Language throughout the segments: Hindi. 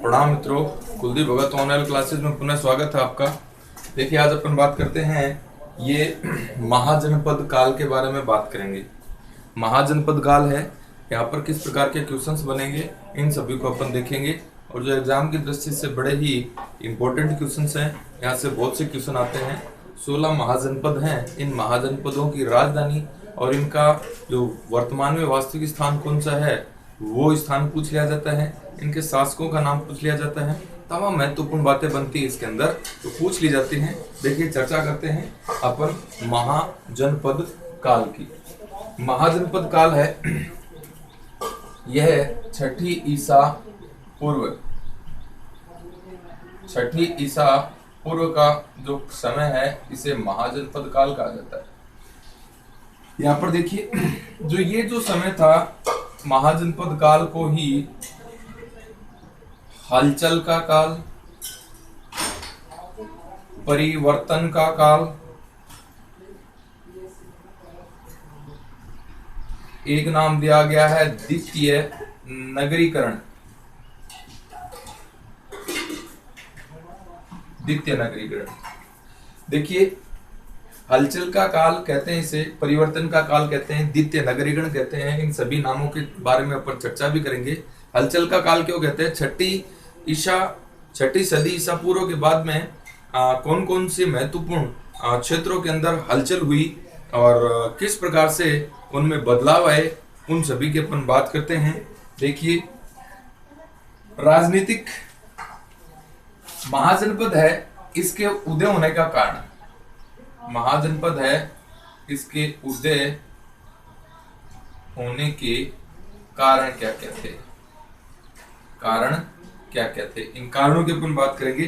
प्रणाम मित्रों, कुलदीप भगत ऑनलाइन क्लासेस में पुनः स्वागत है आपका। देखिए, आज अपन बात करते हैं ये महाजनपद काल के बारे में बात करेंगे। महाजनपद काल है, यहाँ पर किस प्रकार के क्वेश्चंस बनेंगे इन सभी को अपन देखेंगे। और जो एग्जाम की दृष्टि से बड़े ही इंपॉर्टेंट क्वेश्चंस हैं, यहाँ से बहुत से क्वेश्चन आते हैं। 16 महाजनपद हैं। इन महाजनपदों की राजधानी और इनका जो वर्तमान में वास्तविक स्थान कौन सा है वो स्थान पूछ लिया जाता है। इनके शासकों का नाम पूछ लिया जाता है। तमाम महत्वपूर्ण बातें बनती है इसके अंदर, तो पूछ ली जाती हैं। देखिए, चर्चा करते हैं अपन महाजनपद काल की। महाजनपद काल है यह छठी ईसा पूर्व का जो समय है इसे महाजनपद काल कहा जाता है। यहाँ पर देखिए, जो ये जो समय था महाजनपद काल को ही हलचल का काल, परिवर्तन का काल, एक नाम दिया गया है द्वितीय नगरीकरण। देखिए, हलचल का काल कहते हैं इसे, परिवर्तन का काल कहते हैं, द्वितीय नगरीकरण कहते हैं। इन सभी नामों के बारे में अपन चर्चा भी करेंगे। हलचल का काल क्यों कहते हैं? छठी सदी ईसा पूर्व के बाद में कौन कौन से महत्वपूर्ण क्षेत्रों के अंदर हलचल हुई और किस प्रकार से उनमें बदलाव आए, उन सभी की अपन बात करते हैं। देखिए, राजनीतिक महाजनपद है इसके उदय होने का कारण, महाजनपद है इसके उदय होने के कारण क्या क्या थे, इन कारणों की अपन बात करेंगे।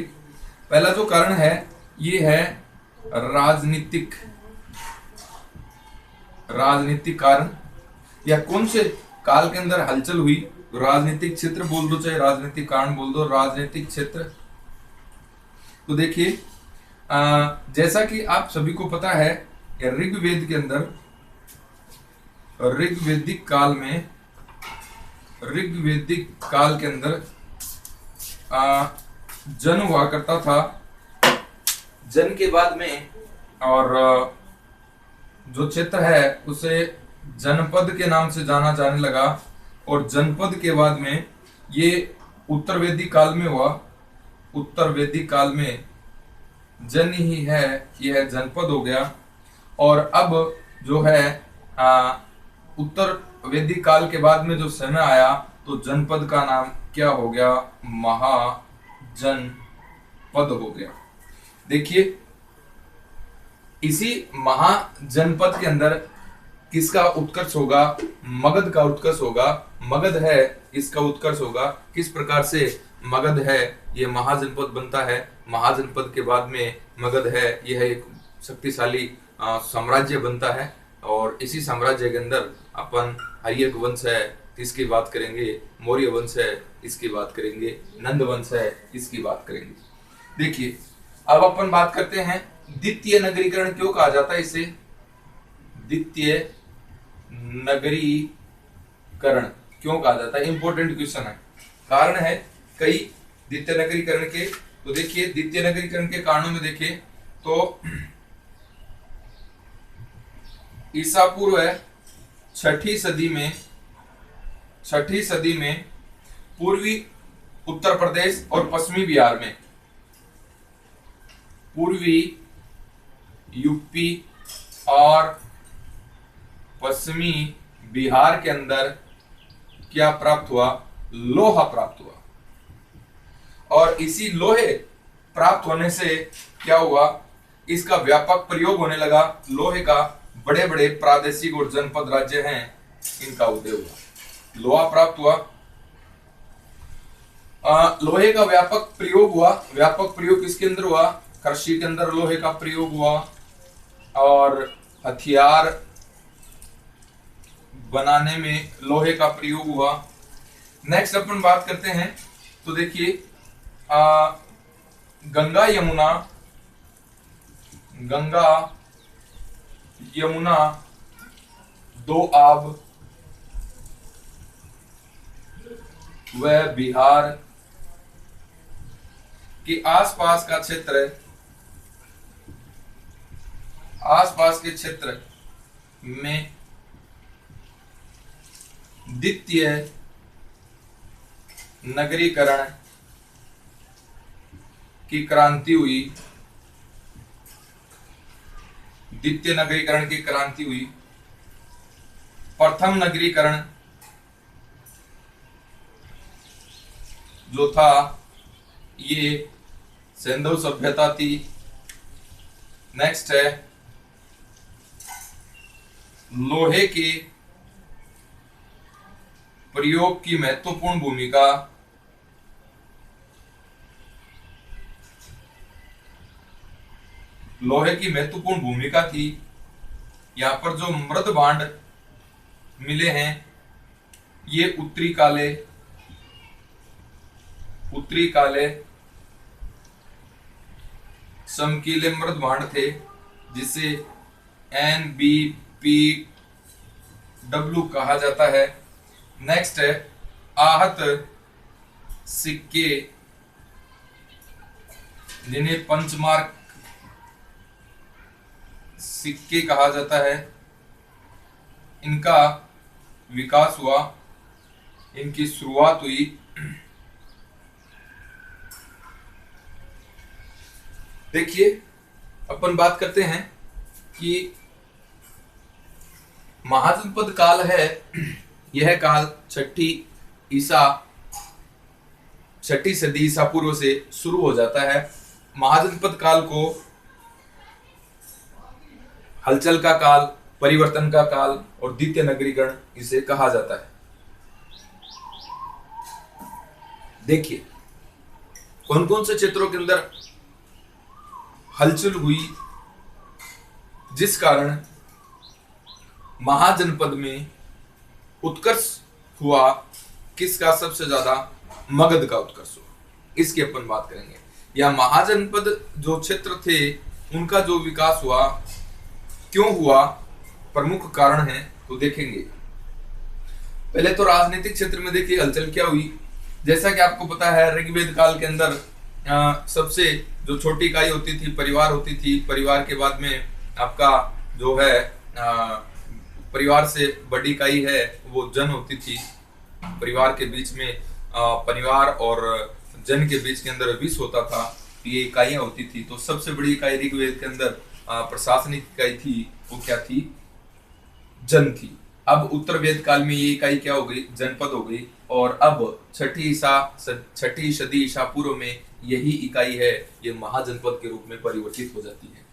पहला जो कारण है ये है राजनीतिक कारण, या कौन से काल के अंदर हलचल हुई। राजनीतिक क्षेत्र बोल दो, चाहे राजनीतिक कारण बोल दो, राजनीतिक क्षेत्र। तो देखिए, जैसा कि आप सभी को पता है, ऋग्वेद के अंदर ऋग्वेदिक काल के अंदर जन हुआ करता था। जन के बाद में और जो क्षेत्र है उसे जनपद के नाम से जाना जाने लगा, और जनपद के बाद में ये उत्तर वैदिक काल में हुआ। उत्तर वैदिक काल में जन ही है, यह जनपद हो गया। और अब जो है उत्तर वैदिक काल के बाद में जो समय आया तो जनपद का नाम क्या हो गया? महाजनपद हो गया। देखिए, इसी महाजनपद के अंदर किसका उत्कर्ष होगा? मगध का उत्कर्ष होगा। मगध है इसका उत्कर्ष होगा। किस प्रकार से मगध है ये महाजनपद बनता है? महाजनपद के बाद में मगध है यह एक शक्तिशाली साम्राज्य बनता है, और इसी साम्राज्य के अंदर अपन हर्यक वंश है इसकी बात करेंगे, मौर्य वंश है इसकी बात करेंगे, नंद वंश है इसकी बात करेंगे। देखिए, अब अपन बात करते हैं द्वितीय नगरीकरण क्यों कहा जाता है इसे? द्वितीय नगरीकरण क्यों कहा जाता है? इंपॉर्टेंट क्वेश्चन है। कारण है कई द्वितीय नगरीकरण के। तो देखिए, द्वितीय नगरीकरण के कारणों में देखिए तो ईसा पूर्व है छठी सदी में पूर्वी उत्तर प्रदेश और पश्चिमी बिहार में, पूर्वी यूपी और पश्चिमी बिहार के अंदर क्या प्राप्त हुआ? लोहा प्राप्त हुआ। और इसी लोहे प्राप्त होने से क्या हुआ? इसका व्यापक प्रयोग होने लगा। लोहे का बड़े बड़े प्रादेशिक और जनपद राज्य हैं, इनका उदय हुआ। लोहा प्राप्त हुआ, लोहे का व्यापक प्रयोग हुआ। व्यापक प्रयोग किसके अंदर हुआ? कृषि के अंदर लोहे का प्रयोग हुआ, और हथियार बनाने में लोहे का प्रयोग हुआ। नेक्स्ट अपन बात करते हैं तो देखिए, गंगा यमुना दो आब व बिहार के आसपास का क्षेत्र, आसपास के क्षेत्र में द्वितीय नगरीकरण की क्रांति हुई, द्वितीय नगरीकरण की क्रांति हुई। प्रथम नगरीकरण जो था ये सिंधु सभ्यता थी। नेक्स्ट है लोहे के प्रयोग की महत्वपूर्ण भूमिका, लोहे की महत्वपूर्ण भूमिका थी। यहां पर जो मृद भांड मिले हैं ये उत्तरी काले समकीले मृद भांड थे, जिसे NBPW कहा जाता है। नेक्स्ट है आहत सिक्के, जिन्हें पंचमार्क सिक्के कहा जाता है। इनका विकास हुआ, इनकी शुरुआत हुई देखिए अपन बात करते हैं कि महाजनपद काल है, यह काल छठी सदी ईसा पूर्व से शुरू हो जाता है। महाजनपद काल को हलचल का काल, परिवर्तन का काल और द्वितीय नगरीकरण इसे कहा जाता है। देखिए कौन कौन से क्षेत्रों के अंदर हलचल हुई जिस कारण महाजनपद में उत्कर्ष हुआ, किसका सबसे ज्यादा, मगध का उत्कर्ष हुआ, इसकी अपन बात करेंगे। या महाजनपद जो क्षेत्र थे उनका जो विकास हुआ क्यों हुआ, प्रमुख कारण है तो देखेंगे। पहले तो राजनीतिक क्षेत्र में देखिए हलचल क्या हुई। जैसा कि आपको पता है ऋग्वेद काल के अंदर सबसे जो छोटी इकाई होती थी परिवार होती थी। परिवार के बाद में आपका जो है परिवार से बड़ी इकाई है वो जन होती थी। परिवार के बीच में परिवार और जन के बीच के अंदर विष होता था, ये इकाइयां होती थी। तो सबसे बड़ी इकाई ऋग्वेद के अंदर प्रशासनिक इकाई थी, वो क्या थी, जन थी। अब उत्तर वेद काल में ये इकाई क्या हो गई, जनपद हो गई। और अब छठी सदी ईसा पूर्व में यही इकाई है ये महाजनपद के रूप में परिवर्तित हो जाती है।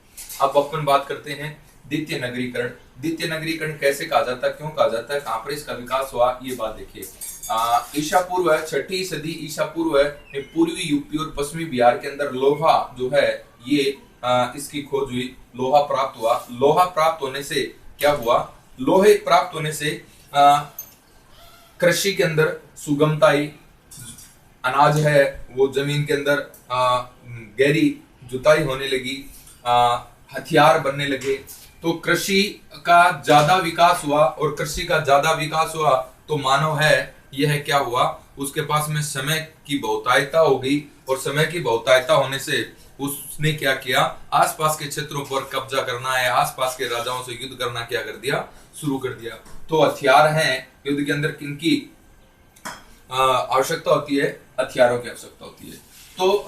अब अपन बात करते हैं द्वितीय नगरीकरण। द्वितीय नगरीकरण कैसे कहा जाता है, क्यों कहा जाता है, कहां पर इसका विकास हुआ, ये बात देखिए। ईसा पूर्व है, छठी सदी ईसा पूर्व है, पूर्वी यूपी और पश्चिमी बिहार के अंदर लोहा जो है ये इसकी खोज हुई, लोहा प्राप्त हुआ। लोहा प्राप्त होने से क्या हुआ, लोहे प्राप्त होने से कृषि के अंदर सुगमता आई। अनाज है वो जमीन के अंदर गहरी जुताई होने लगी, हथियार बनने लगे। तो कृषि का ज्यादा विकास हुआ, और कृषि का ज्यादा विकास हुआ तो मानव है यह क्या हुआ, उसके पास में समय की बहुतायता हो गई। और समय की बहुतायता होने से उसने क्या किया, आसपास के क्षेत्रों पर कब्जा करना है, आसपास के राजाओं से युद्ध करना क्या कर दिया, शुरू कर दिया। तो हथियार हैं युद्ध के अंदर किनकी आवश्यकता होती है, हथियारों की आवश्यकता होती है। तो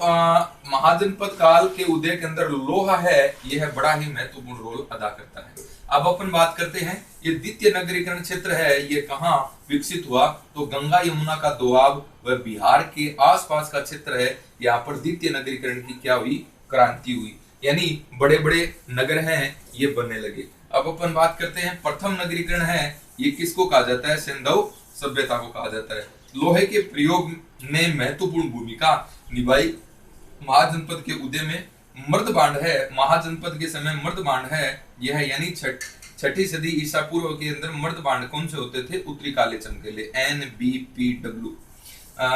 महाजनपद काल के उदय के अंदर लोहा है यह बड़ा ही महत्वपूर्ण रोल अदा करता है। अब अपन बात करते हैं ये द्वितीय नगरीकरण क्षेत्र है ये कहाँ विकसित हुआ, तो गंगा यमुना का दोआब व बिहार के आसपास का क्षेत्र है, यहाँ पर द्वितीय नगरीकरण की क्या हुई, क्रांति हुई। यानी बड़े बड़े नगर हैं ये बनने लगे। अब अपन बात करते हैं प्रथम नगरीकरण है, ये किसको कहा जाता है, सिंधु सभ्यता को कहा जाता है। लोहे के प्रयोग ने महत्वपूर्ण भूमिका निभाई। महाजनपद के उदय में मृद भांड है, महाजनपद के समय मृद भांड है यह, यानी छठी सदी ईसा पूर्व के अंदर मृद भांड कौन से होते थे, उत्तरी काले चमकीले, NBPW,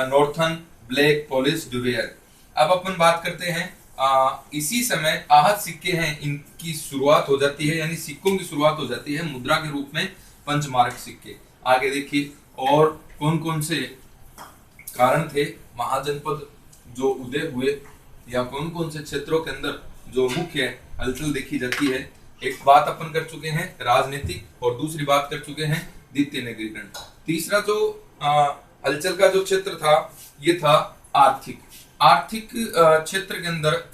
नॉर्थन ब्लैक पॉलिश डुवेयर। अब अपन बात करते हैं इसी समय आहत सिक्के हैं, इनकी शुरुआत हो जाती है, यानी सिक्कों की शुरुआत हो जाती है मुद्रा के रूप में पंचमार्क सिक्के। आगे देखिए और कौन कौन से कारण थे, महाजनपद जो उदय हुए, या कौन कौन से क्षेत्रों के अंदर जो मुख्य हलचल देखी जाती है। एक बात अपन कर चुके हैं राजनीतिक, और दूसरी बात कर चुके हैं द्वितीय नगरीकरण। तीसरा जो हलचल का जो क्षेत्र था ये था आर्थिक। आर्थिक क्षेत्र के अंदर,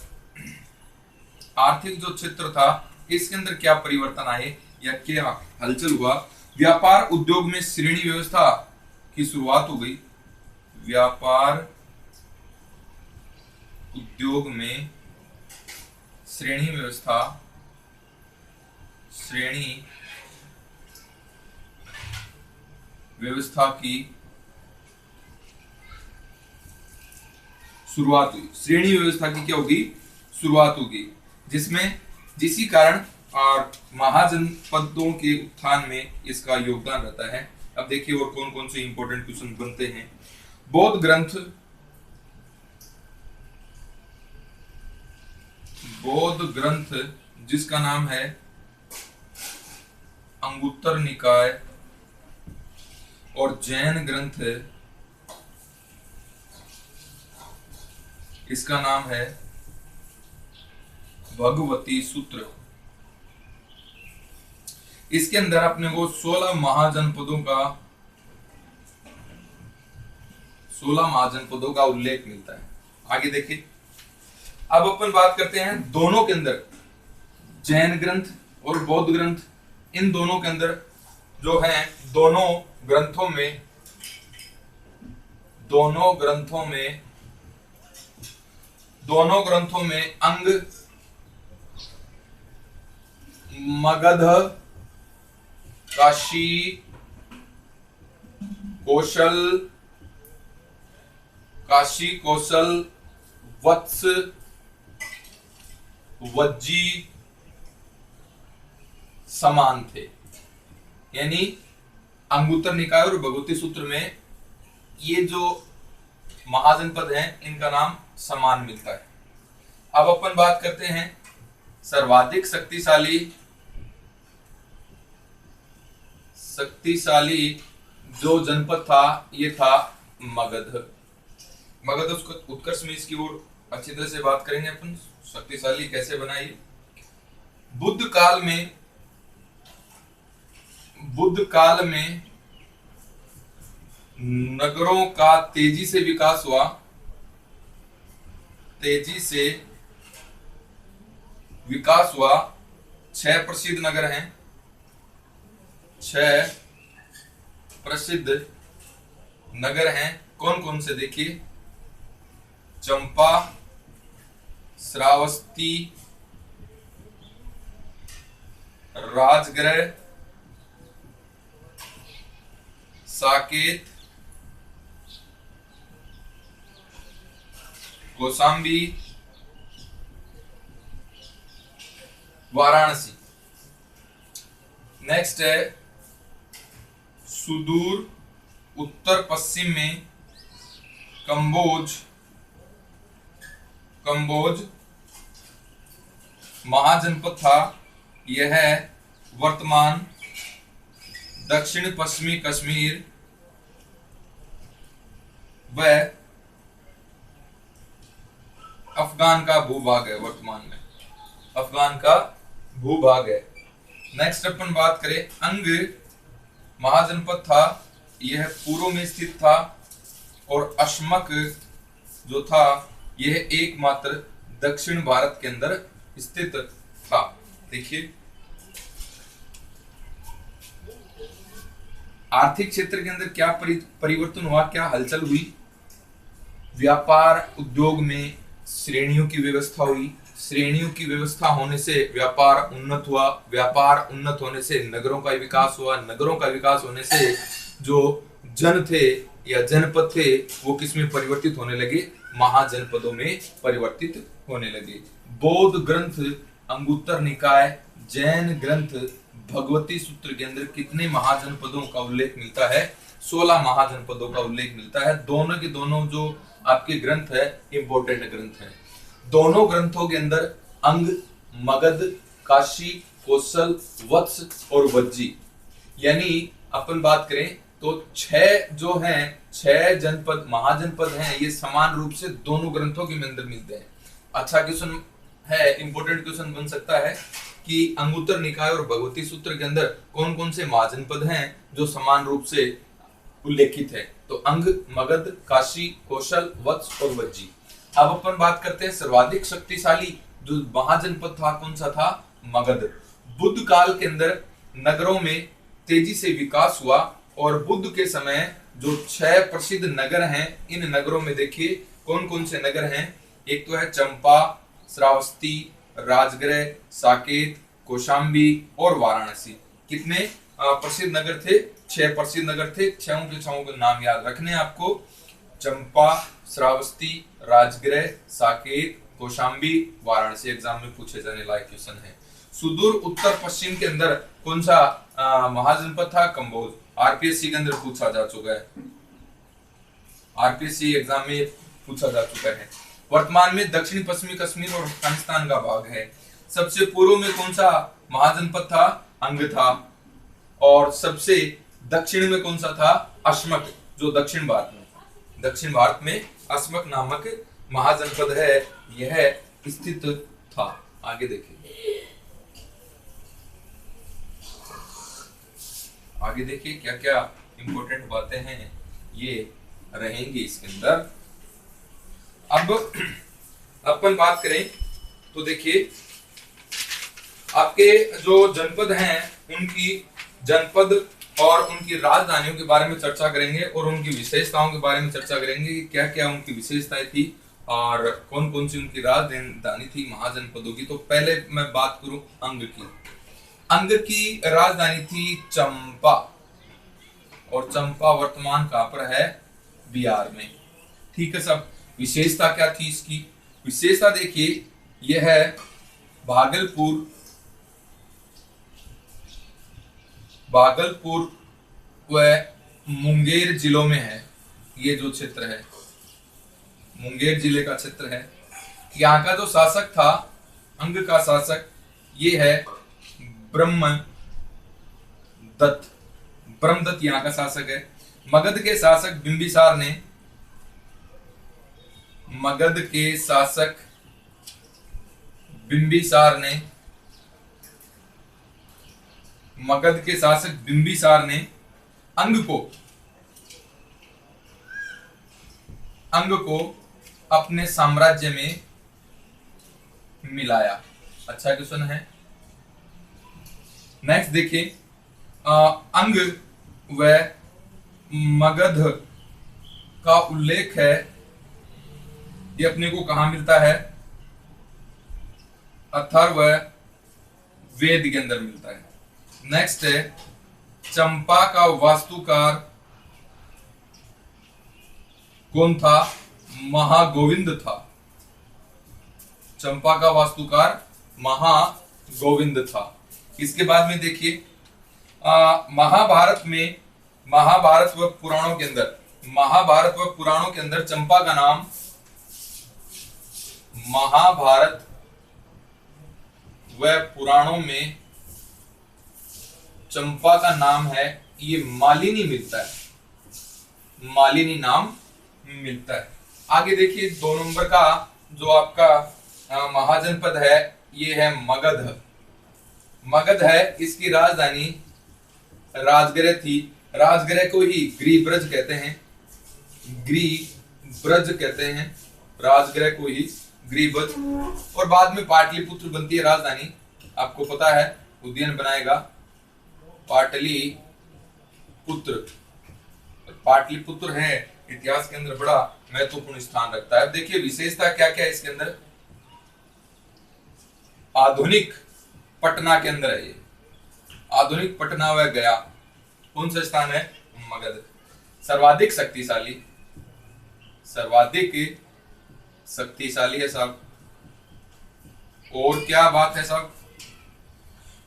आर्थिक जो क्षेत्र था इसके अंदर क्या परिवर्तन आए या क्या हलचल हुआ। व्यापार उद्योग में श्रेणी व्यवस्था की शुरुआत हो गई। व्यापार उद्योग में श्रेणी व्यवस्था, श्रेणी व्यवस्था की शुरुआत हुई। श्रेणी व्यवस्था की क्या होगी, शुरुआत होगी, जिसमें जिसी कारण और महाजनपदों के उत्थान में इसका योगदान रहता है। अब देखिए और कौन कौन से इंपॉर्टेंट क्वेश्चन बनते हैं। बौद्ध ग्रंथ, बौद्ध ग्रंथ जिसका नाम है अंगुत्तर निकाय, और जैन ग्रंथ इसका नाम है भगवती सूत्र। इसके अंदर अपने को 16 महाजनपदों का उल्लेख मिलता है। आगे देखिए, अब अपन बात करते हैं दोनों के अंदर, जैन ग्रंथ और बौद्ध ग्रंथ, इन दोनों के अंदर जो है दोनों ग्रंथों में अंग, मगध, काशी, कौशल, वत्स, वज्जी समान थे। यानी अंगुत्तर निकाय और भगवती सूत्र में ये जो महाजनपद हैं इनका नाम समान मिलता है। अब अपन बात करते हैं सर्वाधिक शक्तिशाली जो जनपद था ये था मगध। मगध उसको उत्कर्ष में इसकी ओर अच्छी तरह से बात करेंगे अपन, शक्तिशाली कैसे बनाई। बुद्ध काल में नगरों का तेजी से विकास हुआ। 6 प्रसिद्ध नगर हैं, 6 प्रसिद्ध नगर हैं। कौन कौन से देखिए, चंपा, श्रावस्ती, राजगृह, साकेत, कौशाम्बी, वाराणसी। नेक्स्ट है सुदूर उत्तर पश्चिम में कंबोज महाजनपद था। यह है वर्तमान दक्षिण पश्चिमी कश्मीर व अफगान का भूभाग है। वर्तमान में अफगान का भूभाग है। नेक्स्ट अपन बात करें, अंग महाजनपद था, यह पूर्व में स्थित था, और अश्मक जो था यह एकमात्र दक्षिण भारत के अंदर स्थित था। देखिए आर्थिक क्षेत्र के अंदर क्या परिवर्तन हुआ, क्या हलचल हुई। व्यापार उद्योग में श्रेणियों की व्यवस्था हुई। श्रेणियों की व्यवस्था होने से व्यापार उन्नत हुआ। व्यापार उन्नत होने से नगरों का विकास हुआ। नगरों का विकास होने से जो जन थे या जनपद थे वो किसमें परिवर्तित होने लगे, महाजनपदों में परिवर्तित होने लगे। बौद्ध ग्रंथ, अंगुत्तर निकाय, जैन ग्रंथ, भगवती सूत्र के अंदर कितने महाजनपदों का उल्लेख मिलता है, 16 महाजनपदों का उल्लेख मिलता है। दोनों के दोनों जो आपके ग्रंथ है इंपोर्टेंट ग्रंथ है। दोनों ग्रंथों के अंदर अंग, मगध, काशी, कौशल, वत्स और वज्जी, यानी अपन बात करें तो 6 जो हैं, 6 जनपद महाजनपद हैं, ये समान रूप से दोनों ग्रंथों के अंदर मिलते हैं। अच्छा क्वेश्चन है, इंपॉर्टेंट क्वेश्चन बन सकता है कि अंगुत्तर निकाय और भगवती सूत्र के अंदर कौन कौन से महाजनपद हैं जो समान रूप से उल्लेखित है। तो अंग, मगध, काशी, कौशल, वत्स और वज्जी। अब अपन बात करते हैं सर्वाधिक शक्तिशाली जो महाजनपद था, कौन सा था? मगध। बुद्ध काल के अंदर नगरों में तेजी से विकास हुआ और बुद्ध के समय जो 6 प्रसिद्ध नगर हैं, इन नगरों में देखिए कौन कौन से नगर हैं। एक तो है चंपा, श्रावस्ती, राजगृह, साकेत, कौशाम्बी और वाराणसी। कितने प्रसिद्ध नगर थे? 6 प्रसिद्ध नगर थे। 6 के 6 के नाम याद रखने आपको। चंपा, श्रावस्ती, राजगृह, साकेत, कौशाम्बी, वाराणसी। एग्जाम में पूछे जाने लायक क्वेश्चन है। सुदूर उत्तर पश्चिम के अंदर कौन सा महाजनपद था? कंबोज। आरपीएससी के अंदर पूछा जा चुका है, आरपीएससी एग्जाम में पूछा जा चुका है। वर्तमान में दक्षिण पश्चिमी कश्मीर और अफगानिस्तान का भाग है। सबसे पूर्व में कौन सा महाजनपद था? अंग था। और सबसे दक्षिण में कौन सा था? अश्मक, जो दक्षिण भारत में अस्मक नामक महाजनपद है, यह स्थित था। आगे देखिए, क्या क्या इंपॉर्टेंट बातें हैं ये रहेंगी इसके अंदर। अब अपन बात करें तो देखिए, आपके जो जनपद हैं उनकी जनपद और उनकी राजधानियों के बारे में चर्चा करेंगे और उनकी विशेषताओं के बारे में चर्चा करेंगे कि क्या क्या उनकी विशेषताएं थी और कौन कौन सी उनकी राजधानी थी महाजनपदों की। तो पहले मैं बात करूं अंग की। अंग की राजधानी थी चंपा, और चंपा वर्तमान कहां पर है? बिहार में। ठीक है सब। विशेषता क्या थी इसकी? विशेषता देखिए, यह है भागलपुर व मुंगेर जिलों में है। ये जो क्षेत्र है, मुंगेर जिले का क्षेत्र है। यहाँ का जो शासक था, अंग का शासक, ये है ब्रह्मदत्त यहाँ का शासक है। मगध के शासक बिंबिसार ने अंग को अपने साम्राज्य में मिलाया। अच्छा क्वेश्चन है। नेक्स्ट देखिए, अंग व मगध का उल्लेख है, ये अपने को कहां मिलता है? अथर्व वेद के अंदर मिलता है। नेक्स्ट है, चंपा का वास्तुकार कौन था? महागोविंद था। चंपा का वास्तुकार महागोविंद था। इसके बाद में देखिए, महाभारत व पुराणों के अंदर चंपा का नाम, महाभारत व पुराणों में चंपा का नाम है, ये मालिनी मिलता है, मालिनी नाम मिलता है। आगे देखिए, 2 नंबर का जो आपका महाजनपद है, ये है मगध है। इसकी राजधानी राजगृह थी। राजगृह को ही गृहब्रज कहते हैं, राजगृह को ही गृहब्रज। और बाद में पाटलिपुत्र बनती है राजधानी, आपको पता है, उदयन बनाएगा पाटलिपुत्र है, इतिहास के अंदर बड़ा महत्वपूर्ण स्थान रखता है। देखिए विशेषता क्या क्या है इसके अंदर। आधुनिक पटना के अंदर है ये, आधुनिक पटना व गया। कौन सा स्थान है? मगध। सर्वाधिक शक्तिशाली है साहब। और क्या बात है साहब?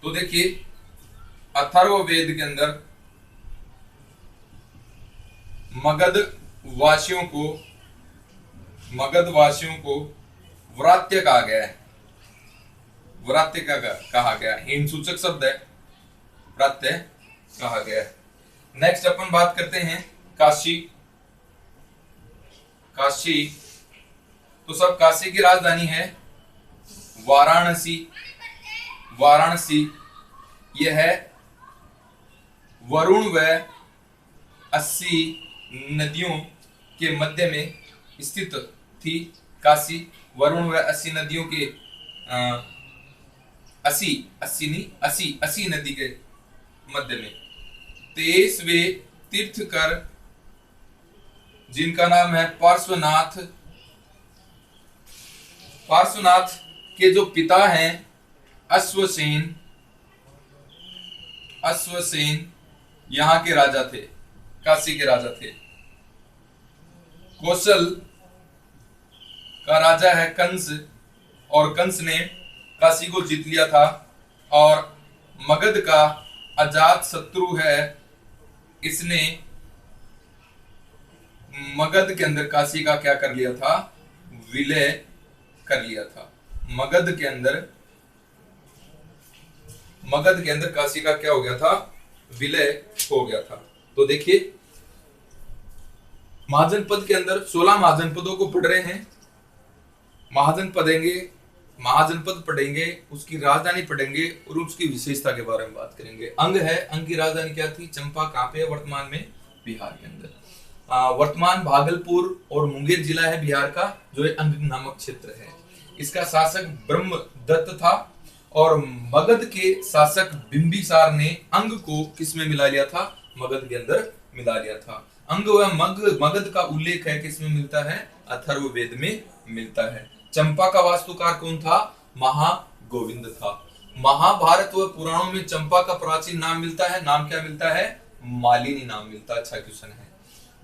तो देखिए, अथर्ववेद के अंदर मगध वासियों को व्रात्य कहा गया है। व्रात्य का कहा गया, हीन सूचक शब्द है, व्रात्य कहा गया है। नेक्स्ट अपन बात करते हैं काशी। काशी, तो सब काशी की राजधानी है वाराणसी। वाराणसी यह है वरुण व 80 नदियों के मध्य में स्थित थी। काशी वरुण व 80 नदियों के 80 नदी के मध्य में 23वें तीर्थकर जिनका नाम है पार्श्वनाथ। पार्श्वनाथ के जो पिता हैं अश्वसेन। अश्वसेन यहाँ के राजा थे, काशी के राजा थे। कौशल का राजा है कंस, और कंस ने काशी को जीत लिया था। और मगध का अजात शत्रु है, इसने मगध के अंदर काशी का क्या कर लिया था, विलय कर लिया था। मगध के अंदर काशी का क्या हो गया था, विलय हो गया था। तो देखिए महाजनपद के अंदर 16 महाजनपदों को पढ़ रहे हैं। महाजनपद पढ़ेंगे, उसकी राजधानी पढ़ेंगे और उसकी विशेषता के बारे में बात करेंगे। अंग है, अंग की राजधानी क्या थी, चंपा। कहाँ पे है, वर्तमान में बिहार के अंदर। वर्तमान भागलपुर और मुंगेर जिला है बिहार का, जो अंग नामक क्षेत्र है। इसका शासक ब्रह्मदत्त था और मगध के शासक बिंबिसार ने अंग को किसमें मिला लिया था, मगध के अंदर मिला लिया था। अंग व मगध का उल्लेख है किसमें मिलता है, अथर्ववेद में मिलता है। चंपा का वास्तुकार कौन था, महागोविंद था। महाभारत व पुराणों में चंपा का प्राचीन नाम मिलता है, नाम क्या मिलता है, मालिनी नाम मिलता है। अच्छा क्वेश्चन है।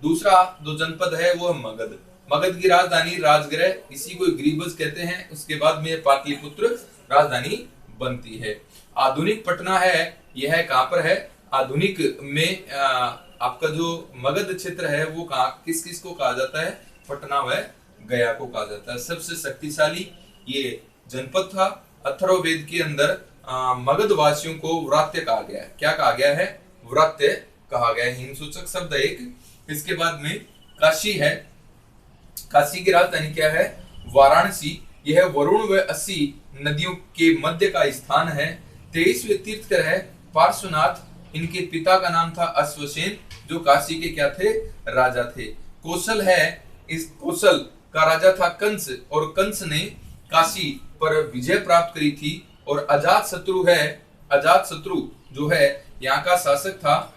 दूसरा जो जनपद है वो मगध। मगध की राजधानी राजगृह, इसी को ग्रीवस कहते हैं। उसके बाद में पाटलिपुत्र राजधानी बनती है। आधुनिक पटना है, यह कहां पर है, आधुनिक में आपका जो मगध क्षेत्र है वो किस किस को कहा जाता है, पटना व गया को कहा जाता है। सबसे शक्तिशाली ये जनपद था। अथर्ववेद के अंदर मगध वासियों को व्रात्य कहा गया है। क्या कहा गया है, व्रात्य कहा गया है, हिंसूचक शब्द एक। इसके बाद में काशी है। काशी की राजधानी क्या है, वाराणसी। यह वरुण व 80 नदियों के मध्य का स्थान है। 23वें तीर्थकर है पार्श्वनाथ। इनके पिता का नाम था अश्वसेन, जो काशी के क्या थे, राजा थे। कौशल है, इस कौशल का राजा था कंस, और कंस ने काशी पर विजय प्राप्त करी थी। और अजात शत्रु है, अजात शत्रु जो है यहाँ का शासक था,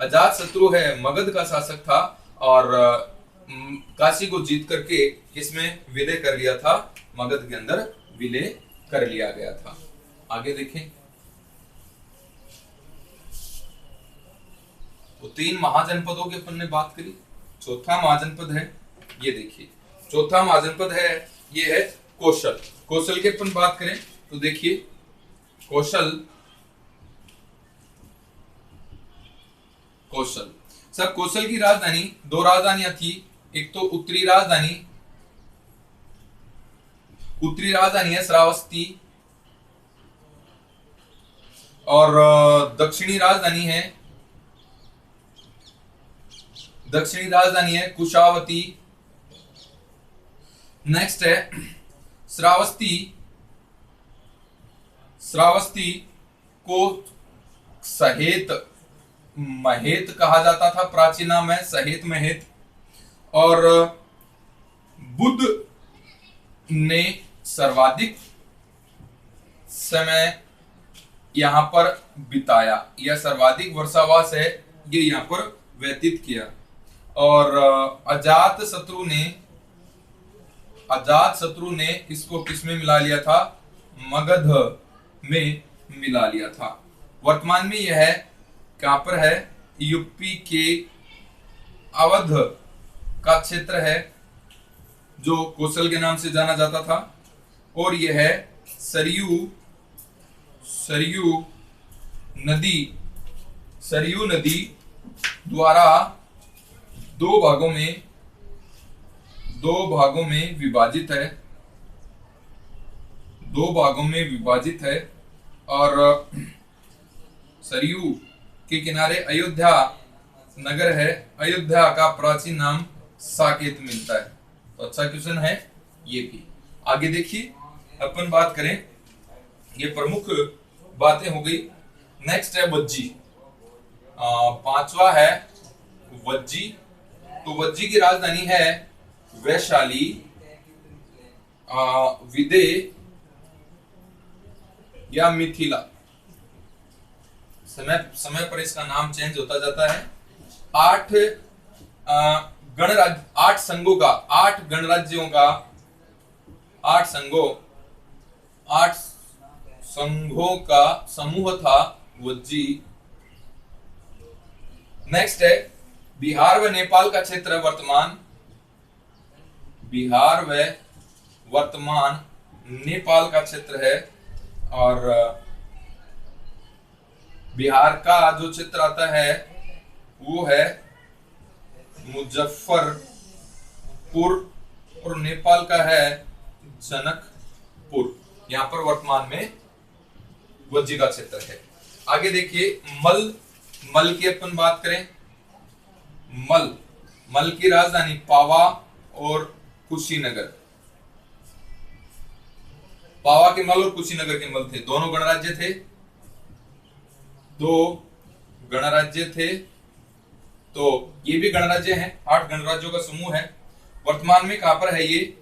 अजात शत्रु है मगध का शासक था, और काशी को जीत करके किसमें विलय कर लिया था, मगध के अंदर विलय कर लिया गया था। आगे देखें तो 3 महाजनपदों के अपन ने बात करी। चौथा महाजनपद है, ये देखिए चौथा महाजनपद है, ये है कौशल। कौशल के अपन बात करें तो देखिए कौशल सर कौशल की राजधानी, 2 राजधानियां थी। एक तो उत्तरी राजधानी है श्रावस्ती, और दक्षिणी राजधानी है कुशावती। नेक्स्ट है श्रावस्ती को सहेत महेत कहा जाता था, प्राचीन नाम है सहेत महेत। और बुद्ध ने सर्वाधिक समय यहां पर बिताया, यह सर्वाधिक वर्षावास है, ये यहां पर व्यतीत किया। और अजात शत्रु ने इसको किसमें मिला लिया था, मगध में मिला लिया था। वर्तमान में यह कहां पर है, यूपी के अवध का क्षेत्र है, जो कौशल के नाम से जाना जाता था। और यह है सरयू नदी द्वारा दो भागों में विभाजित है। और सरयू के किनारे अयोध्या नगर है, अयोध्या का प्राचीन नाम साकेत मिलता है। तो अच्छा क्वेश्चन है ये भी। आगे देखिए, अपन बात करें, ये प्रमुख बातें हो गई। नेक्स्ट है वज्जी। पांचवा है वज्जी। तो वज्जी की राजधानी है वैशाली, विदेह या मिथिला। समय समय पर इसका नाम चेंज होता जाता है। 8 गणराज्य, 8 संघों का, 8 गणराज्यों का, 8 संघों का समूह था वज्जी। नेक्स्ट है बिहार व नेपाल का क्षेत्र वर्तमान, बिहार व वर्तमान नेपाल का क्षेत्र है। और बिहार का जो क्षेत्र आता है वो है मुजफ्फरपुर और नेपाल का है जनकपुर। यहां पर वर्तमान में वज्जी का क्षेत्र है। आगे देखिए मल की अपन बात करें। मल की राजधानी पावा और कुशीनगर। पावा के मल और कुशीनगर के मल थे, दोनों गणराज्य थे, 2 गणराज्य थे। तो ये भी गणराज्य हैं, 8 गणराज्यों का समूह है। वर्तमान में कहां पर है ये?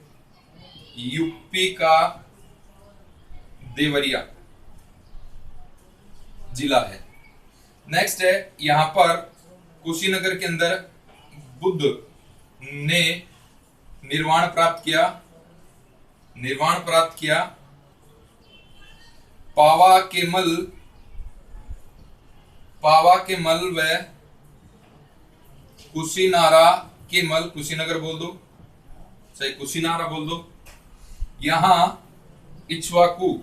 यूपी का देवरिया जिला है। नेक्स्ट है, यहां पर कुशीनगर के अंदर बुद्ध ने निर्वाण प्राप्त किया। पावा के मल व कुशीनारा के मल, कुशीनगर बोल दो, सही कुशीनारा बोल दो। यहां इक्ष्वाकु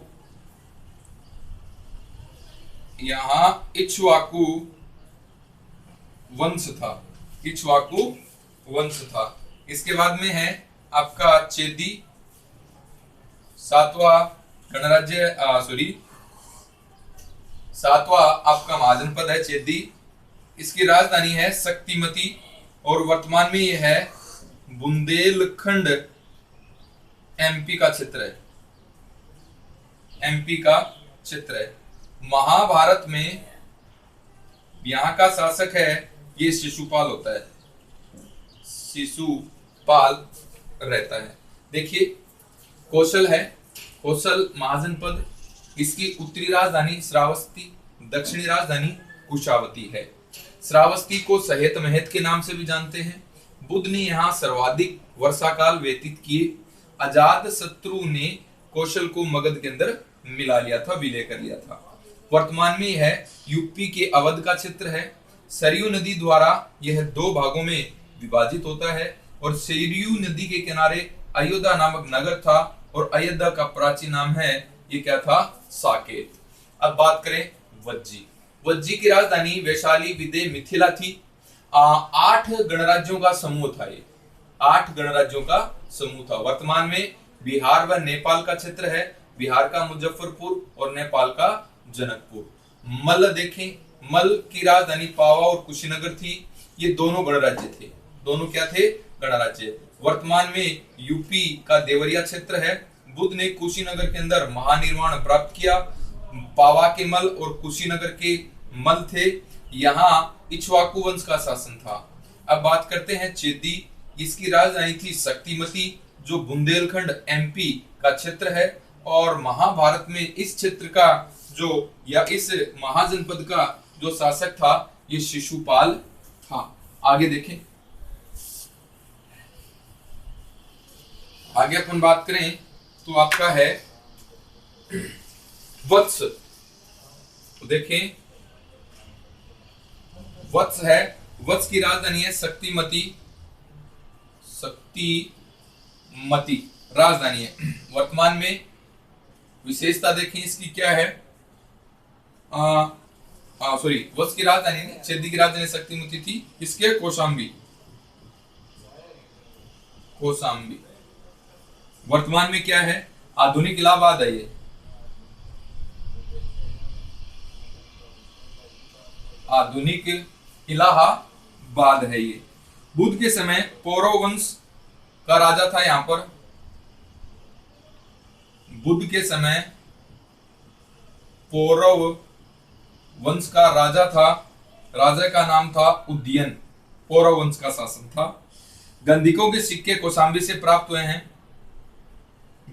वंश था। इसके बाद में है आपका चेदी, 7वां गणराज्य, सातवां आपका महाजनपद है चेदी। इसकी राजधानी है शक्तिमती और वर्तमान में यह है बुंदेलखंड, एमपी का क्षेत्र है। महाभारत में यहाँ का शासक है ये शिशुपाल होता है, शिशुपाल रहता है। देखिए कौशल महाजनपद, इसकी उत्तरी राजधानी श्रावस्ती, दक्षिणी राजधानी कुशावती है। श्रावस्ती को सहेत महत के नाम से भी जानते हैं। बुद्ध ने यहाँ सर्वाधिक वर्षा काल व्यतीत किए। अजात शत्रु ने कौशल को मगध के अंदर मिला लिया था, विलय कर लिया था। वर्तमान में यह यूपी के अवध का क्षेत्र है। सरयू नदी द्वारा यह 2 भागों में विभाजित होता है और सरयू नदी के किनारे अयोध्या नामक नगर था और अयोध्या का प्राचीन नाम है, ये क्या था? साकेत। अब बात करें वज्जी की राजधानी वैशाली, विदेह, मिथिला थी। 8 गणराज्यों का समूह था ये, 8 गणराज्यों का समूह था। वर्तमान में बिहार व नेपाल का क्षेत्र है, बिहार का मुजफ्फरपुर और नेपाल का जनकपुर। मल देखें, मल की राजधानी पावा और कुशीनगर थी। ये दोनों गणराज्य थे, दोनों क्या थे? गणराज्य। वर्तमान में यूपी का देवरिया क्षेत्र है। बुद्ध ने कुशीनगर के अंदर महानिर्वाण प्राप्त किया। पावा के मल और कुशीनगर के मल थे। यहाँ इक्ष्वाकु वंश का शासन था। अब बात करते हैं चेदी। इसकी राजधानी थी शक्तिमती, जो बुंदेलखंड एमपी का क्षेत्र है। और महाभारत में इस क्षेत्र का जो, या इस महाजनपद का जो शासक था, ये शिशुपाल था। आगे देखें, आगे अपन बात करें तो आपका है वत्स। देखें, वत्स है, वत्स की राजधानी है शक्तिमती राजधानी है। वर्तमान में विशेषता देखें इसकी क्या है? वत्स की राजधानी नहीं, चेदी की राजधानी शक्तिमती थी। इसके कौशाम्बी। वर्तमान में क्या है? आधुनिक इलाहाबाद है ये। आधुनिक इलाहाबाद है ये। बुद्ध के समय पौरव वंश का राजा था यहां पर। बुद्ध के समय पौरव वंश का राजा था, राजा का नाम था उदयन। पौरव वंश का शासन था। गंधिकों के सिक्के कौशाम्बी से प्राप्त हुए हैं।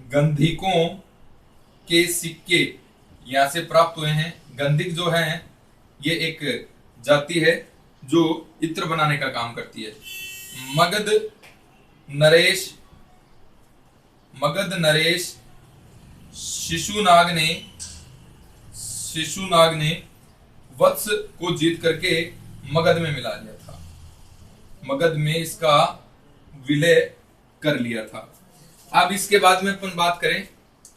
गंधिकों के सिक्के यहां से प्राप्त हुए हैं। गंधिक जो है ये एक जाति है जो इत्र बनाने का काम करती है। मगध नरेश शिशुनाग ने वत्स को जीत करके मगध में मिला लिया था। मगध में इसका विलय कर लिया था। अब इसके बाद में अपन बात करें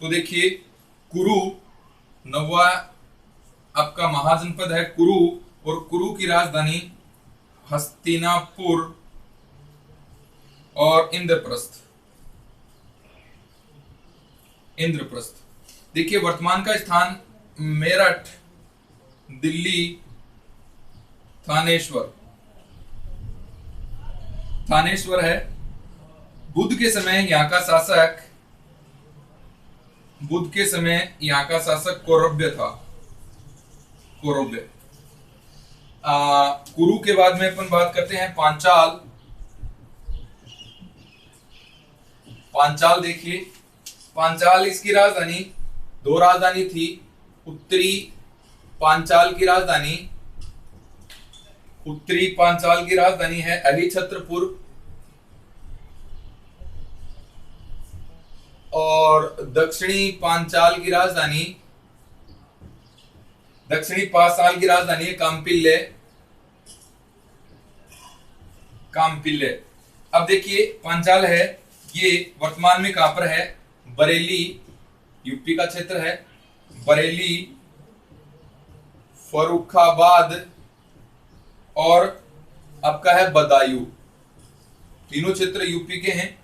तो देखिए कुरु नवा आपका महाजनपद है कुरु, और कुरु की राजधानी हस्तिनापुर और इंद्रप्रस्थ। देखिए वर्तमान का स्थान मेरठ, दिल्ली, थानेश्वर है। बुद्ध के समय यहाँ का शासक कौरव्य था। कुरु के बाद में अपन बात करते हैं पांचाल। देखिए पांचाल इसकी राजधानी, दो राजधानी थी। उत्तरी पांचाल की राजधानी है अलीछत्रपुर, और दक्षिणी पांचाल की राजधानी है काम्पिल्ले। अब देखिए पांचाल है ये वर्तमान में कहां पर है? बरेली, यूपी का क्षेत्र है। बरेली, फर्रुखाबाद और आपका है बदायूं, तीनों क्षेत्र यूपी के हैं।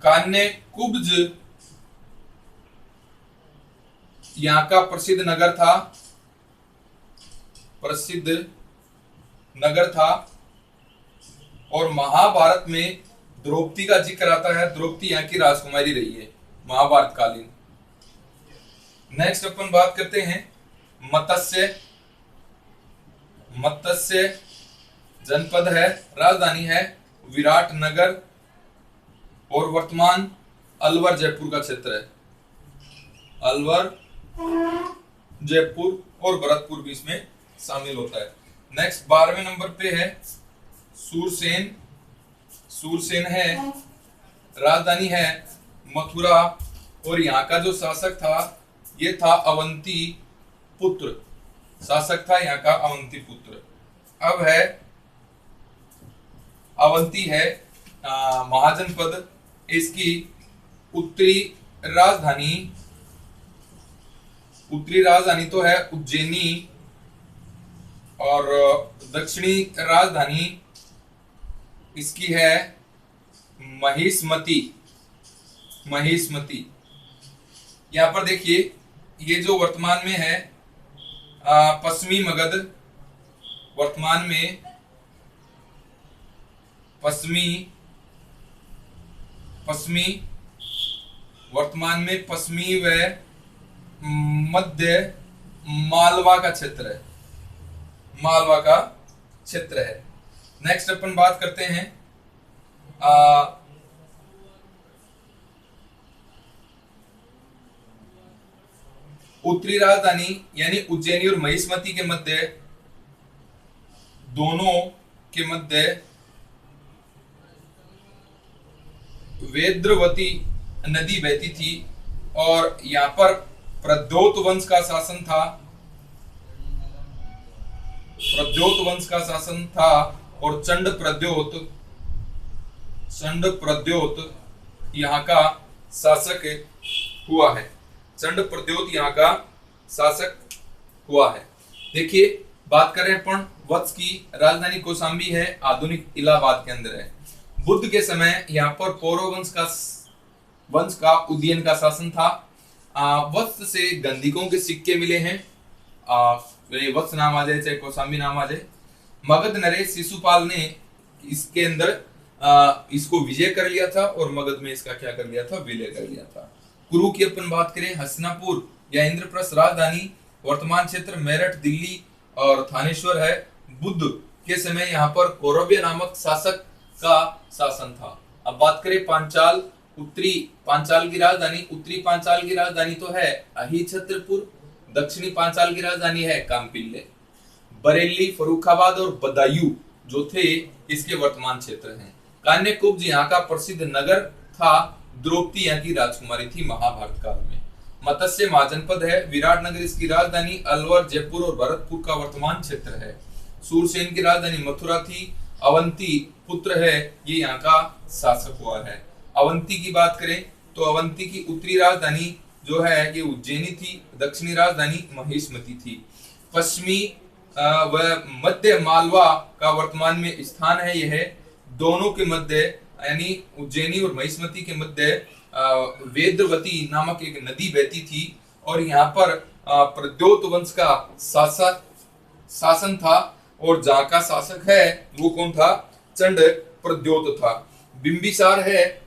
कान्य कुब्ज यहाँ का प्रसिद्ध नगर था। और महाभारत में द्रौपदी का जिक्र आता है। द्रौपदी यहाँ की राजकुमारी रही है महाभारत कालीन। नेक्स्ट अपन बात करते हैं मत्स्य जनपद है, राजधानी है विराटनगर, और वर्तमान अलवर जयपुर का क्षेत्र है। अलवर, जयपुर और भरतपुर भी इसमें शामिल होता है। नेक्स्ट 12वें नंबर पे है सूरसेन है, राजधानी है मथुरा, और यहाँ का जो शासक था ये था अवंती पुत्र। अब है अवंती है महाजनपद। इसकी उत्तरी राजधानी तो है उज्जैनी, और दक्षिणी राजधानी इसकी है महिष्मती। यहाँ पर देखिए ये जो वर्तमान में है पश्चिमी मगध, वर्तमान में पश्चिमी व मध्य मालवा का क्षेत्र है। नेक्स्ट अपन बात करते हैं उत्तरी राजधानी यानी उज्जैनी और महिष्मती के मध्य, दोनों के मध्य वेद्रवती नदी बहती थी, और यहाँ पर प्रद्योत वंश का शासन था। और चंड प्रद्योत यहाँ का शासक हुआ है। देखिए बात करें अपन वत्स की, राजधानी कौशाम्बी है, आधुनिक इलाहाबाद के अंदर है। बुद्ध के समय यहाँ पर पौरव वंश का उदयन का शासन था। वत्स से गंधिकों के सिक्के मिले हैं। वत्स नाम आ जाए चाहे कौशाम्बी नाम आ जाए, मगध नरेश शिशुपाल ने इसके अंदर इसको विजय कर लिया था और मगध में इसका क्या कर लिया था, विलय कर लिया था। कुरु की अपन बात करें, हस्तिनापुर या इंद्रप्रस्थ राजधानी, वर्तमान क्षेत्र मेरठ, दिल्ली और थानेश्वर है। बुद्ध के समय यहाँ पर कौरव्य नामक शासक का शासन था। अब बात करें पांचाल, उत्तरी पांचाल की राजधानी, उत्तरी पांचाल की राजधानी तो है अहिछत्रपुर, दक्षिणी पांचाल की राजधानी है काम्पिल्ले। बरेली, फर्रुखाबाद और बदायूं जो थे इसके वर्तमान क्षेत्र हैं। कान्यकुब्ज यहाँ का प्रसिद्ध नगर था। द्रौपदी यहाँ की राजकुमारी थी महाभारत काल में। मत्स्य महाजनपद है। विराटनगर इसकी राजधानी, अलवर, जयपुर और भरतपुर का वर्तमान क्षेत्र है। सूरसेन की राजधानी मथुरा थी। अवंती पुत्र है, ये यहाँ का शासक हुआ है। अवंती की बात करें तो अवंती की उत्तरी राजधानी जो है ये उज्जैनी थी, दक्षिणी राजधानी महेशमती थी। पश्चिमी व मध्य मालवा का वर्तमान में स्थान है यह, दोनों के मध्य यानी उज्जैनी और महेशमती के मध्य वेद्रवती नामक एक नदी बहती थी और यहाँ पर प्रद्योत वंश का शासन था और जहाँ का शासक है वो कौन था, चंड प्रद्योत था। बिंबिसार है,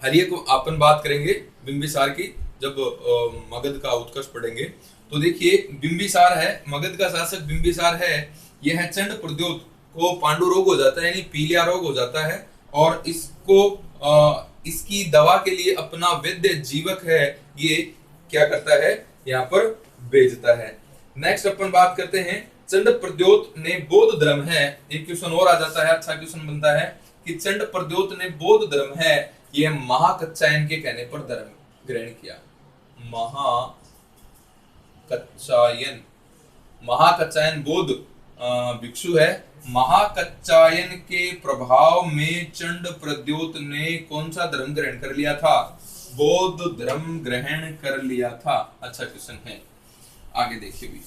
हर एक अपन बात करेंगे बिंबिसार की जब मगध का उत्कर्ष पढ़ेंगे। तो देखिए बिंबिसार है, मगध का शासक बिंबिसार है। यह चंड प्रद्योत को पांडु रोग हो जाता है यानी पीलिया रोग हो जाता है और इसको इसकी दवा के लिए अपना वैद्य जीवक है ये क्या करता है, यहाँ पर भेजता है। नेक्स्ट अपन बात करते हैं, चंड प्रद्योत ने बौद्ध धर्म है, एक क्वेश्चन और आ जाता है, अच्छा क्वेश्चन बनता है कि चंड प्रद्योत ने बौद्ध धर्म है यह महाकच्छायन के कहने पर धर्म ग्रहण किया। महाकच्छायन बौद्ध भिक्षु है। महाकच्छायन के प्रभाव में चंड प्रद्योत ने कौन सा धर्म ग्रहण कर लिया था, बौद्ध धर्म ग्रहण कर लिया था। अच्छा क्वेश्चन है, आगे देखिए भी।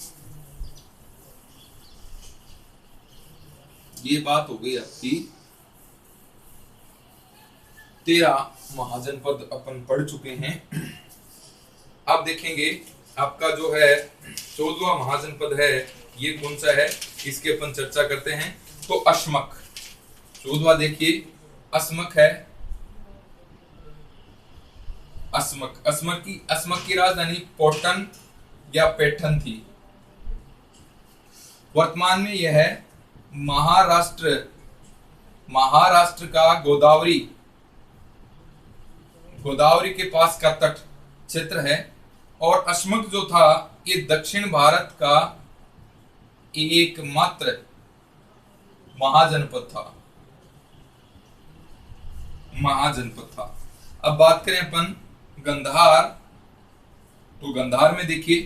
ये बात हो गई आपकी 13 महाजनपद अपन पढ़ चुके हैं। अब देखेंगे आपका जो है 14वां महाजनपद है ये कौन सा है, इसके अपन चर्चा करते हैं। तो अश्मक 14वां देखिए, अस्मक है। अस्मक की राजधानी पोटन या पैठन थी। वर्तमान में यह है महाराष्ट्र का गोदावरी के पास का तट क्षेत्र है। और अश्मक जो था ये दक्षिण भारत का एकमात्र महाजनपद था। अब बात करें अपन गंधार, तो गंधार में देखिए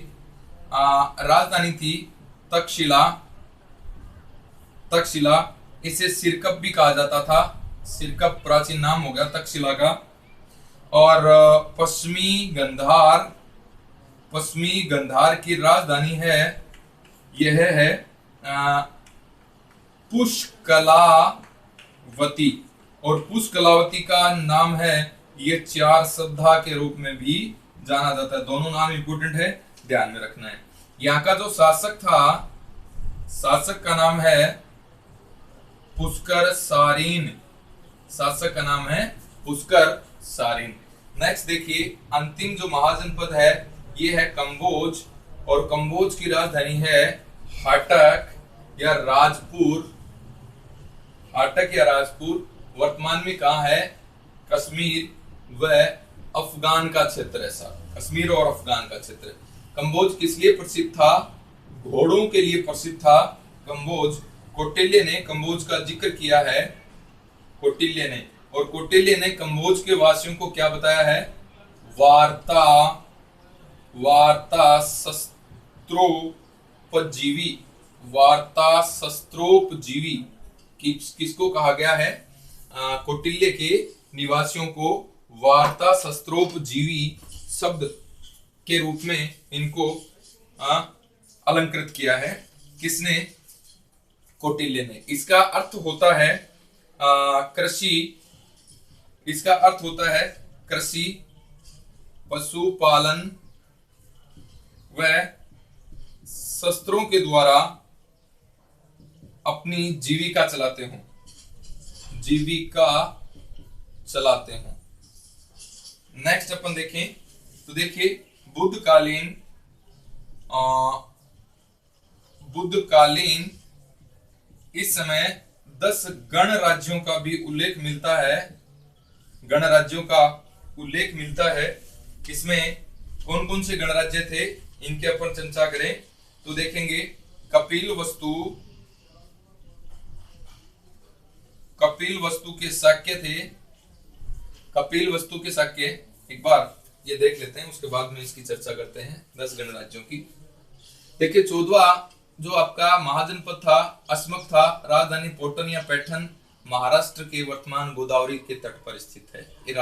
राजधानी थी तक्षशिला, इसे सिरकप भी कहा जाता था। सिरकप प्राचीन नाम हो गया तक्षशिला का। और पश्चिमी गंधार की राजधानी है, यह है पुष्कलावती। और पुष्कलावती का नाम है ये चार श्रद्धा के रूप में भी जाना जाता है। दोनों नाम इंपोर्टेंट है, ध्यान में रखना है। यहाँ का जो शासक था, शासक का नाम है पुष्कर सारीन। शासक का नाम है पुष्कर सारीन। नेक्स्ट देखिए, अंतिम जो महाजनपद है ये है कंबोज। और कंबोज की राजधानी है हाटक या राजपुर। वर्तमान में कहाँ है, कश्मीर व अफगान का क्षेत्र है सर, कश्मीर और अफगान का क्षेत्र। कंबोज किस लिए प्रसिद्ध था, घोड़ों के लिए प्रसिद्ध था कंबोज। कौटिल्य ने कंबोज का जिक्र किया है, कौटिल्य ने कंबोज के वासियों को क्या बताया है, वार्ता शस्त्रोपजीवी किसको कहा गया है, कौटिल्य के निवासियों को वार्ता शस्त्रोपजीवी शब्द के रूप में इनको अलंकृत किया है। किसने, कौटिल्य ने। इसका अर्थ होता है कृषि, पशुपालन व शस्त्रों के द्वारा अपनी जीविका चलाते हो, जीविका चलाते हो। नेक्स्ट अपन देखें तो देखिए बुद्धकालीन इस समय 10 गणराज्यों का भी उल्लेख मिलता है, गणराज्यों का उल्लेख मिलता है। इसमें कौन कौन से गणराज्य थे इनके अपन चर्चा करें तो देखेंगे कपिलवस्तु के शाक्य थे, कपिलवस्तु के शाक्य एक बार ये देख लेते हैं, उसके बाद में इसकी चर्चा करते हैं 10 गणराज्यों की। देखिए 14वां जो आपका महाजनपद था अस्मक था, राजधानी पोटन या पैठन महाराष्ट्र के वर्तमान गोदावरी के तट पर स्थित है। ये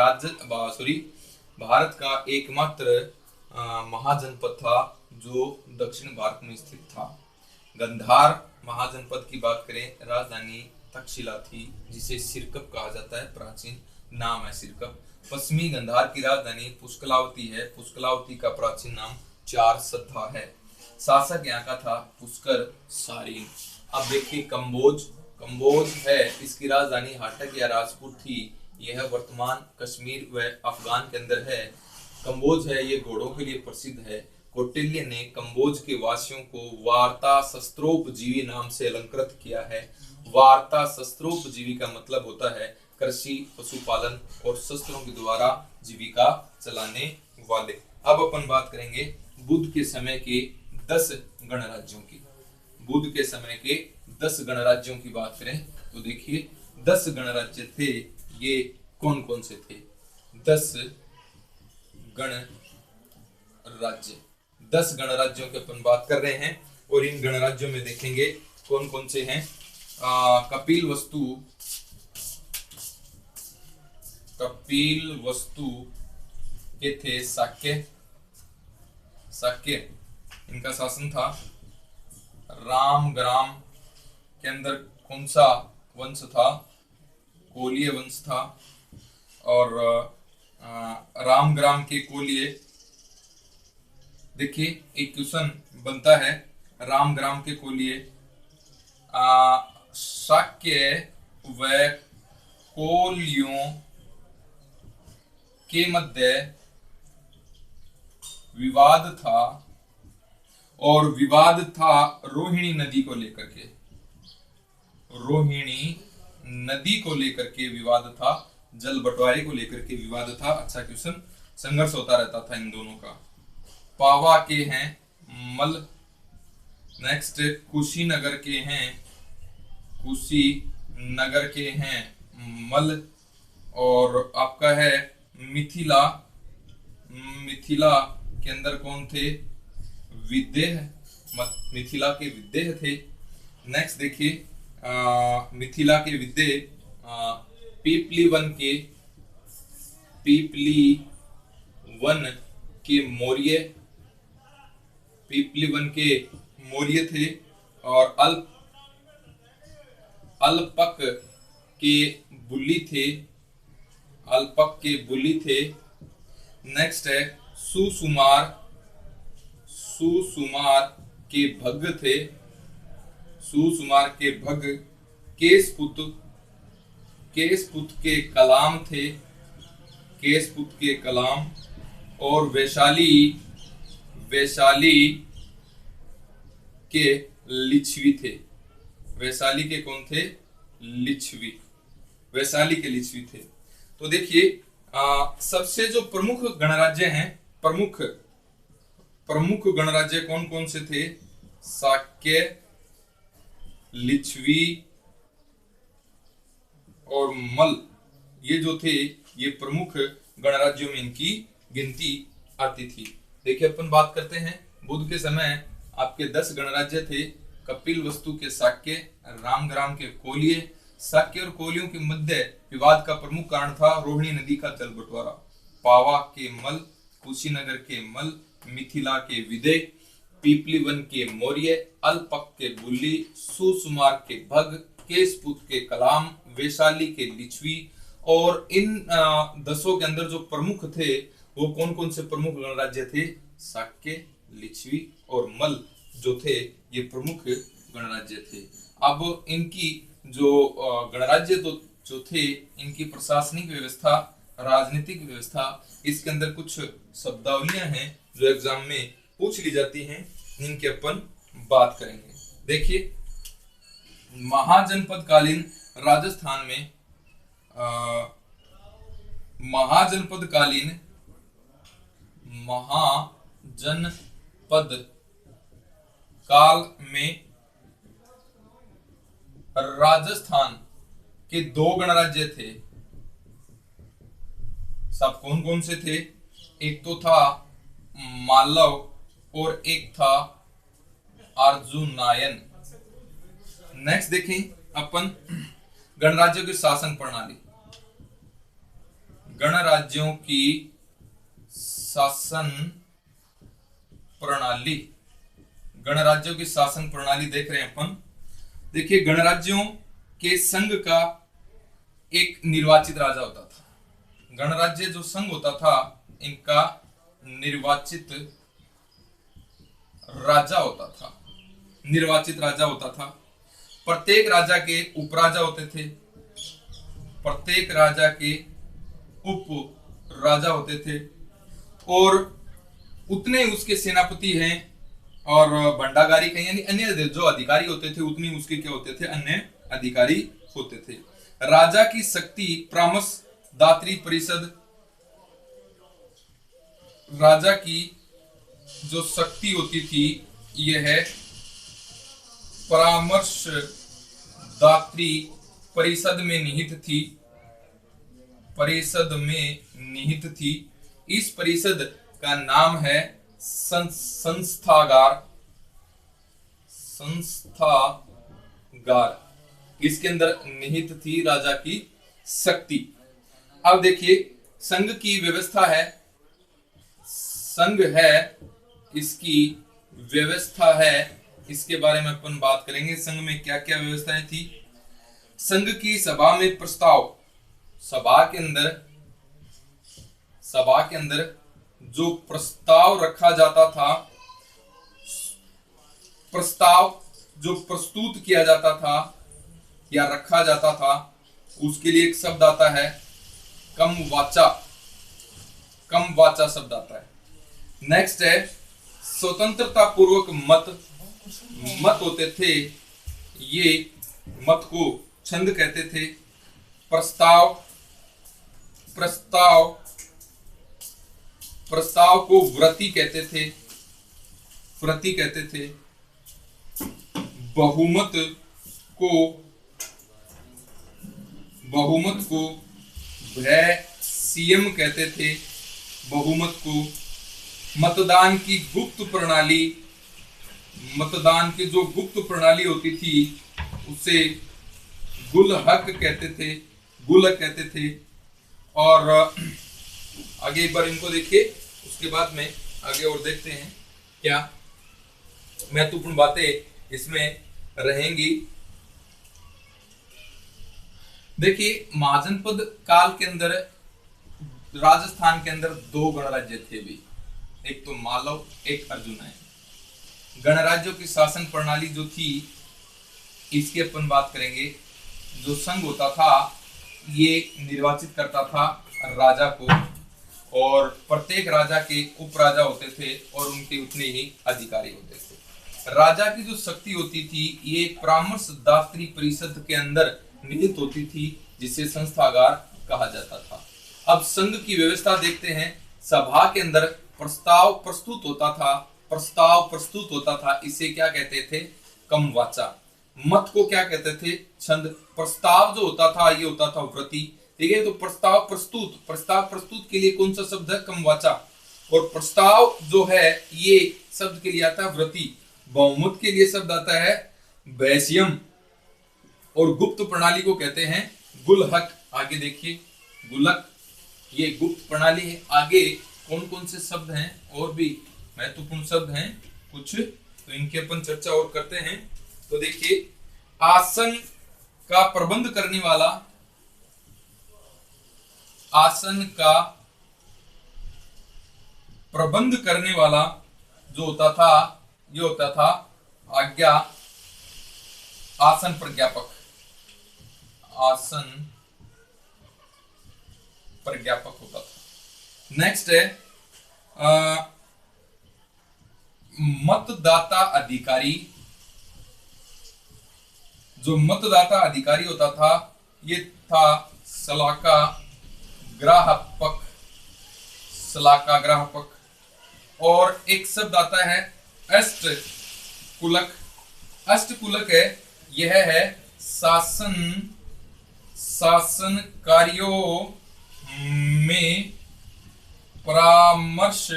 भारत का एकमात्र महाजनपद था जो दक्षिण भारत में स्थित था। गंधार महाजनपद की बात करें, राजधानी तक्षशिला थी जिसे सिरकप कहा जाता है, प्राचीन नाम है सिरकप। पश्चिमी गंधार की राजधानी पुष्कलावती है, पुष्कलावती का प्राचीन नाम चारसद्धा है। शासक यहाँ का था पुष्कर सारीन। अब देखिए कंबोज है, इसकी राजधानी हाटक या राजपुर थी, यह वर्तमान कश्मीर व अफगान के अंदर है। कंबोज है ये घोड़ों के लिए प्रसिद्ध है। कौटिल्य ने कंबोज के वासियों को वार्ता शस्त्रोपजीवी नाम से अलंकृत किया है। वार्ता शस्त्रोपजीवी का मतलब होता है कृषि, पशुपालन और शस्त्रों के द्वारा जीविका चलाने वाले। अब अपन बात करेंगे बुद्ध के समय के 10 गणराज्यों की। बुद्ध के समय के 10 गणराज्यों की बात करें तो देखिए 10 गणराज्य थे, ये कौन कौन से थे? 10 गणराज्य, 10 गणराज्यों की अपन बात कर रहे हैं और इन गणराज्यों में देखेंगे कौन कौन से हैं। कपिलवस्तु के थे शाक्य, इनका शासन था। रामग्राम के अंदर कौन सा वंश था? कोलिय वंश था। और रामग्राम के कोलिय, देखिए एक क्वेश्चन बनता है, रामग्राम के कोलिय शाक्य व कोलियों के मध्य विवाद था, और विवाद था रोहिणी नदी को लेकर के। रोहिणी नदी को लेकर के विवाद था, जल बंटवारे को लेकर के विवाद था। अच्छा क्वेश्चन, संघर्ष होता रहता था इन दोनों का। पावा के हैं मल, नेक्स्ट कुशीनगर के हैं मल, और आपका है मिथिला के अंदर कौन थे? विदेह, मिथिला के विदेह थे। नेक्स्ट देखिए मिथिला के विदेह पीपलीवन के मौर्य थे, और अल्पक के बुली थे। नेक्स्ट है सुसुमार के भग थे, केशपुत के कलाम थे, और वैशाली के लिच्छवी थे। वैशाली के कौन थे? वैशाली के लिच्छवी थे। तो देखिए सबसे जो प्रमुख गणराज्य हैं, प्रमुख गणराज्य कौन कौन से थे? शाक्य, लिच्छवी और मल, ये जो थे ये प्रमुख गणराज्यों में इनकी गिनती आती थी। देखिए अपन बात करते हैं बुद्ध के समय आपके 10 गणराज्य थे। कपिलवस्तु के शाक्य, रामग्राम के कोलिय। शाक्य और कोलियों के मध्य विवाद का प्रमुख कारण था रोहिणी नदी का जल बंटवारा। पावा के मल, कुशीनगर के मल, मिथिला के विदेह, पीपलीवन के मौर्य, अल्पक के बुल्ली, सुसुमार के भग, केशपुत के कलाम, वैशाली के लिच्छवी। और इन 10 के अंदर जो प्रमुख थे वो कौन कौन से प्रमुख गणराज्य थे? शाक्य, लिच्छवी और मल। जो थे ये प्रमुख गणराज्य थे। अब इनकी जो गणराज्य जो थे, इनकी प्रशासनिक व्यवस्था, राजनीतिक व्यवस्था, इसके अंदर कुछ शब्दावलियां हैं जो एग्जाम में पूछ ली जाती हैं, इनके अपन बात करेंगे। देखिए, महाजनपद कालीन राजस्थान में महाजनपद काल में राजस्थान के दो गणराज्य थे। सब कौन कौन से थे? एक तो था मालव और एक था अर्जुनायन। नेक्स्ट देखें अपन गणराज्यों की शासन प्रणाली। गणराज्यों की शासन प्रणाली, गणराज्यों की शासन प्रणाली देख रहे हैं अपन। देखिए, गणराज्यों के संघ का एक निर्वाचित राजा होता था। गणराज्य जो संघ होता था, इनका निर्वाचित राजा होता था, निर्वाचित राजा होता था। प्रत्येक राजा के उपराजा होते थे, प्रत्येक राजा के उप राजा होते थे, और उतने उसके सेनापति हैं और भंडागारी कहीं यानी अन्य जो अधिकारी होते थे, उतने उसके क्या होते थे? अन्य अधिकारी होते थे। राजा की शक्ति परामर्श दात्री परिषद, राजा की जो शक्ति होती थी यह है परामर्श दात्री परिषद में निहित थी, परिषद में निहित थी। इस परिषद का नाम है संस्थागार, संस्थागार। इसके अंदर निहित थी राजा की शक्ति। अब देखिए, संघ की व्यवस्था है, संघ है, इसकी व्यवस्था है, इसके बारे में अपन बात करेंगे। संघ में क्या क्या व्यवस्थाएं थी? संघ की सभा में प्रस्ताव, सभा के अंदर जो प्रस्ताव रखा जाता था, प्रस्ताव जो प्रस्तुत किया जाता था या रखा जाता था, उसके लिए एक शब्द आता है कम वाचा, कम वाचा शब्द आता है। नेक्स्ट है स्वतंत्रता पूर्वक मत, मत होते थे, ये मत को छंद कहते थे। प्रस्ताव, प्रस्ताव, प्रस्ताव को व्रति कहते थे, व्रति कहते थे। बहुमत को, बहुमत को वैसियम कहते थे, बहुमत को। मतदान की गुप्त प्रणाली, मतदान की जो गुप्त प्रणाली होती थी उसे गुलहक कहते थे, गुलहक कहते थे। और आगे एक बार इनको देखिए, उसके बाद में आगे और देखते हैं क्या महत्वपूर्ण बातें इसमें रहेंगी। देखिए, महाजनपद काल के अंदर राजस्थान के अंदर दो गणराज्य थे भी, एक तो मालव, एक अर्जुनायन। गणराज्यों की शासन प्रणाली जो थी, इसकी अपन बात करेंगे। जो संघ होता था ये निर्वाचित करता था राजा को, और प्रत्येक राजा के उपराजा होते थे और उनके उतने ही अधिकारी होते थे। राजा की जो शक्ति होती थी ये परामर्श दात्री परिषद के अंदर निहित होती थी, जिसे संस्थागार कहा जाता था। अब संघ की व्यवस्था देखते हैं। सभा के अंदर प्रस्ताव प्रस्तुत होता था, प्रस्ताव प्रस्तुत होता था, इसे क्या कहते थे? कम वाचा। मत को क्या कहते थे? छंद। प्रस्ताव जो होता था ये होता था व्रति। ठीक है, तो प्रस्ताव प्रस्तुत, प्रस्ताव प्रस्तुत के लिए कौन सा शब्द है? कम वाचा। और प्रस्ताव जो है ये शब्द के लिए आता है व्रति। बहुमत के लिए शब्द आता है वैसियम, और गुप्त प्रणाली को कहते हैं गुलहक। आगे देखिए, गुलक ये गुप्त प्रणाली है। आगे कौन कौन से शब्द हैं और भी महत्वपूर्ण शब्द हैं कुछ, तो इनके अपन चर्चा और करते हैं। तो देखिए, आसन का प्रबंध करने वाला, आसन का प्रबंध करने वाला जो होता था ये होता था आज्ञा आसन प्रज्ञापक, आसन प्रज्ञापक होता था। नेक्स्ट है मतदाता अधिकारी। जो मतदाता अधिकारी होता था ये था सलाका ग्राहपक, सलाका ग्राहपक। और एक शब्द आता है अष्टकुलक। अष्टकुलक है, यह है शासन कार्यों में परामर्श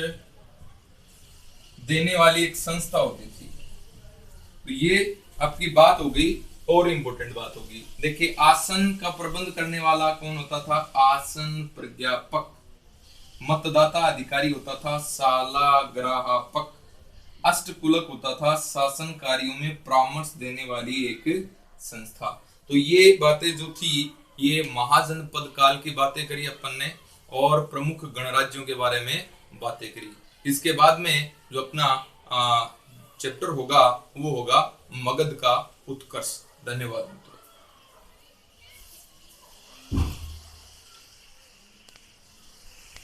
देने वाली एक संस्था होती थी। तो ये आपकी बात हो गई। और इंपॉर्टेंट बात होगी, देखिए आसन का प्रबंध करने वाला कौन होता था? आसन प्रज्ञापक। मतदाता अधिकारी होता था सालाग्राहपक। अष्टकुलक होता था शासन कार्यों में परामर्श देने वाली एक संस्था। तो ये बातें जो थी ये महाजनपद काल की बातें करी अपन ने और प्रमुख गणराज्यों के बारे में बातें करी। इसके बाद में जो अपना चैप्टर होगा वो होगा मगध का उत्कर्ष। धन्यवाद मित्रों।